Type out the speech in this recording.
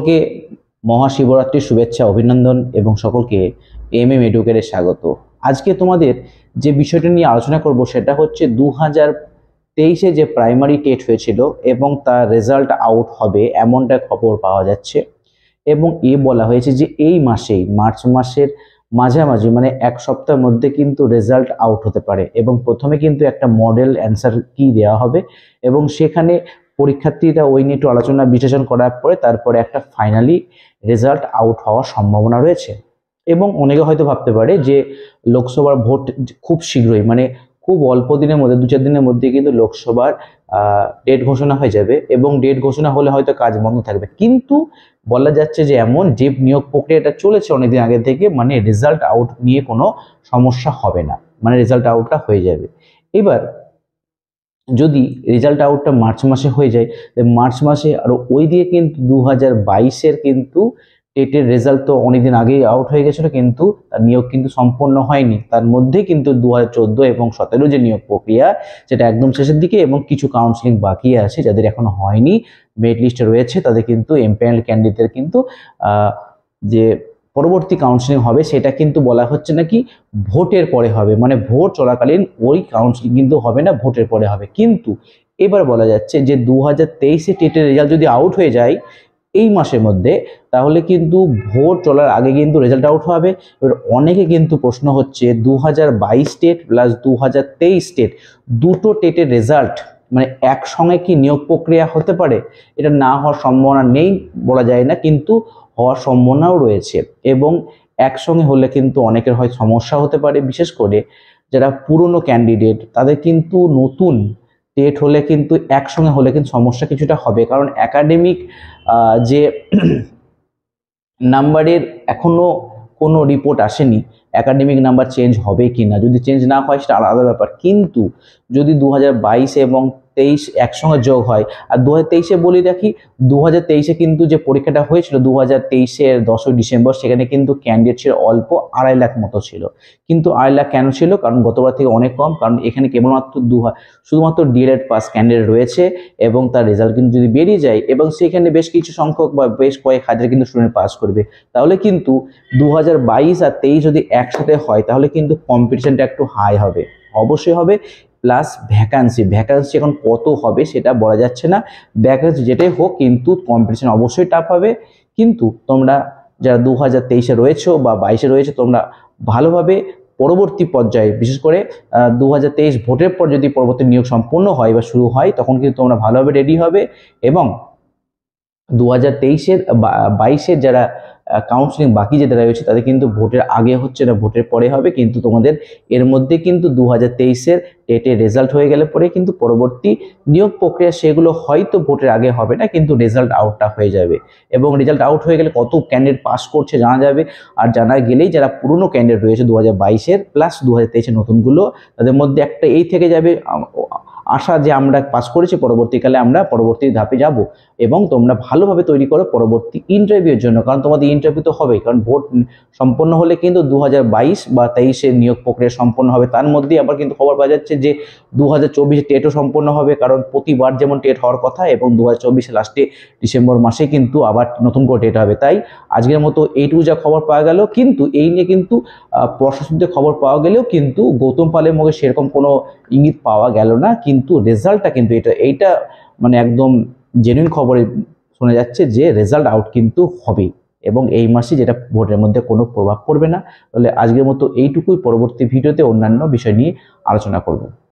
সকলকে মহাশিবরাত্রির শুভেচ্ছা, অভিনন্দন এবং সকলকে এমএম এডুকেটে স্বাগত। আজকে তোমাদের যে বিষয়টা নিয়ে আলোচনা করব সেটা হচ্ছে 2023-এ যে প্রাইমারি টেট হয়েছিল এবং তার রেজাল্ট আউট হবে এমনটা খবর পাওয়া যাচ্ছে। এবং বলা হয়েছে যে এই মাসেই মার্চ মাসের মাঝামাঝি মানে এক সপ্তাহের মধ্যে কিন্তু রেজাল্ট আউট হতে পারে এবং প্রথমে কিন্তু একটা মডেল অ্যান্সার কি দেওয়া হবে এবং সেখানে পরীক্ষার্থীরা ওই নিয়ে একটু আলোচনা বিশ্লেষণ করার পরে তারপরে একটা ফাইনালি রেজাল্ট আউট হওয়ার সম্ভাবনা রয়েছে। এবং অনেকে হয়তো ভাবতে পারে যে লোকসভার ভোট খুব শীঘ্রই মানে খুব অল্প দিনের মধ্যে 2-4 দিনের মধ্যে কিন্তু লোকসভার ডেট ঘোষণা হয়ে যাবে এবং ডেট ঘোষণা হলে হয়তো কাজ বন্ধ থাকবে, কিন্তু বলা যাচ্ছে যে এমন যে নিয়োগ প্রক্রিয়াটা চলেছে অনেকদিন আগে থেকে, মানে রেজাল্ট আউট নিয়ে কোনো সমস্যা হবে না, মানে রেজাল্ট আউটটা হয়ে যাবে। এবার যদি রেজাল্ট আউটটা মার্চ মাসে হয়ে যায়, মার্চ মাসে আরও ওই দিয়ে কিন্তু 2022-এর কিন্তু টেটের রেজাল্ট তো অনেকদিন আগেই আউট হয়ে গেছিলো, কিন্তু তার নিয়োগ কিন্তু সম্পন্ন হয়নি। তার মধ্যে কিন্তু 2014 এবং 2017 যে নিয়োগ প্রক্রিয়া সেটা একদম শেষের দিকে এবং কিছু কাউন্সিলিং বাকি আছে, যাদের এখনো হয়নি, মেরিট লিস্টে রয়েছে, তাদের কিন্তু এমপ্যানেল ক্যান্ডিডেটদের কিন্তু যে পরবর্তী কাউন্সিলিং হবে সেটা কিন্তু বলা হচ্ছে নাকি ভোটের পরে হবে, মানে ভোট চলাকালীন ওই কাউন্সিলিং কিন্তু হবে না, ভোটের পরে হবে। কিন্তু এবার বলা যাচ্ছে যে 2023-এ টেটের রেজাল্ট যদি আউট হয়ে যায় এই মাসের মধ্যে, তাহলে কিন্তু ভোট চলার আগে কিন্তু রেজাল্ট আউট হবে। এবার অনেকে কিন্তু প্রশ্ন হচ্ছে 2022 টেট প্লাস 2023 টেট দুটো টেটের রেজাল্ট মানে একসঙ্গে কি নিয়োগ প্রক্রিয়া হতে পারে? এটা না হওয়ার সম্ভাবনা নেই বলা যায় না, কিন্তু হওয়ার সম্ভাবনাও রয়েছে। এবং একসঙ্গে হলে কিন্তু অনেকের হয় সমস্যা হতে পারে, বিশেষ করে যারা পুরনো ক্যান্ডিডেট তাদের কিন্তু নতুন টেট হলে কিন্তু একসঙ্গে হলে কিন্তু সমস্যা কিছুটা হবে, কারণ একাডেমিক যে নাম্বারের এখনো কোনো রিপোর্ট আসেনি একাডেমিক নাম্বার চেঞ্জ হবে কি না। যদি চেঞ্জ না হয় সেটা আলাদা ব্যাপার, কিন্তু যদি 2022 এবং 23 একসঙ্গে যোগ হয়, আর 2023-এ বলি দেখি 2023-এ কিন্তু যে পরীক্ষাটা হয়েছিল 2023-এর 10ই ডিসেম্বর, সেখানে কিন্তু ক্যান্ডিডেট ছিল অল্প 2.5 লাখ মতো ছিল। কিন্তু 2.5 লাখ কেন ছিল? কারণ গতবার থেকে অনেক কম, কারণ এখানে কেবলমাত্র শুধুমাত্র ডিএলএড পাস ক্যান্ডিডেট রয়েছে এবং তার রেজাল্ট কিন্তু যদি বেরিয়ে যায় এবং সেখানে বেশ কিছু সংখ্যক বা বেশ কয়েক হাজার কিন্তু স্টুডেন্ট পাস করবে, তাহলে কিন্তু 2022 আর 23 যদি একসাথে হয় তাহলে কিন্তু কম্পিটিশনটা একটু হাই হবে, অবশ্যই হবে। প্লাস ভ্যাকান্সি এখন কত হবে সেটা বলা যাচ্ছে না, ভ্যাকান্সি যেটাই হোক কিন্তু কম্পিটিশন অবশ্যই টাফ হবে। কিন্তু তোমরা যারা 2023-এ রয়েছো বা 22-এ রয়েছে, তোমরা ভালোভাবে পরবর্তী পর্যায়ে বিশেষ করে 2023 ভোটের পর যদি পরবর্তী নিয়োগ সম্পূর্ণ হয় বা শুরু হয়, তখন কিন্তু তোমরা ভালোভাবে রেডি হবে। এবং 2023-এর 22-এর যারা কাউন্সিলিং বাকি যেটা রয়েছে তাদের কিন্তু ভোটের আগে হচ্ছে না, ভোটের পরে হবে। কিন্তু তোমাদের এর মধ্যে কিন্তু 2023-এর টেটের রেজাল্ট হয়ে গেলে পরে কিন্তু পরবর্তী নিয়োগ প্রক্রিয়া সেগুলো হয়তো ভোটের আগে হবে না, কিন্তু রেজাল্ট আউটটা হয়ে যাবে। এবং রেজাল্ট আউট হয়ে গেলে কত ক্যান্ডিডেট পাস করছে জানা যাবে, আর জানা গেলেই যারা পুরনো ক্যান্ডিডেট রয়েছে 2022-এর প্লাস 2023-এর নতুনগুলো, তাদের মধ্যে একটা এই থেকে যাবে আশা যে আমরা পাস করেছি, পরবর্তীকালে আমরা পরবর্তী ধাপে যাব। এবং তোমরা ভালোভাবে তৈরি করো পরবর্তী ইন্টারভিউর জন্য, কারণ তোমাদের ইন্টারভিউ তো হবেই, কারণ ভোট সম্পন্ন হলে কিন্তু 2022 বা 23-এর নিয়োগ প্রক্রিয়া সম্পন্ন হবে। তার মধ্যে আবার কিন্তু খবর পাওয়া যাচ্ছে যে 2024-এ টেটও সম্পন্ন হবে, কারণ প্রতিবার যেমন টেট হওয়ার কথা, এবং 2024-এর লাস্টে ডিসেম্বর মাসে কিন্তু আবার নতুন করে টেট হবে। তাই আজকের মতো এইটুকু যা খবর পাওয়া গেল, কিন্তু এই নিয়ে কিন্তু প্রশাসনিক খবর পাওয়া গেলেও কিন্তু গৌতম পালের মুখে সেরকম কোনো ইঙ্গিত পাওয়া গেল না, কিন্তু রেজাল্টটা কিন্তু এইটা মানে একদম জেনুইন খবরে শোনা যাচ্ছে যে রেজাল্ট আউট কিন্তু হবেই এবং এই মাসে, যেটা ভোটের মধ্যে কোনো প্রভাব পড়বে না। তাহলে আজকের মতো এইটুকুই, পরবর্তী ভিডিওতে অন্যান্য বিষয় নিয়ে আলোচনা করব।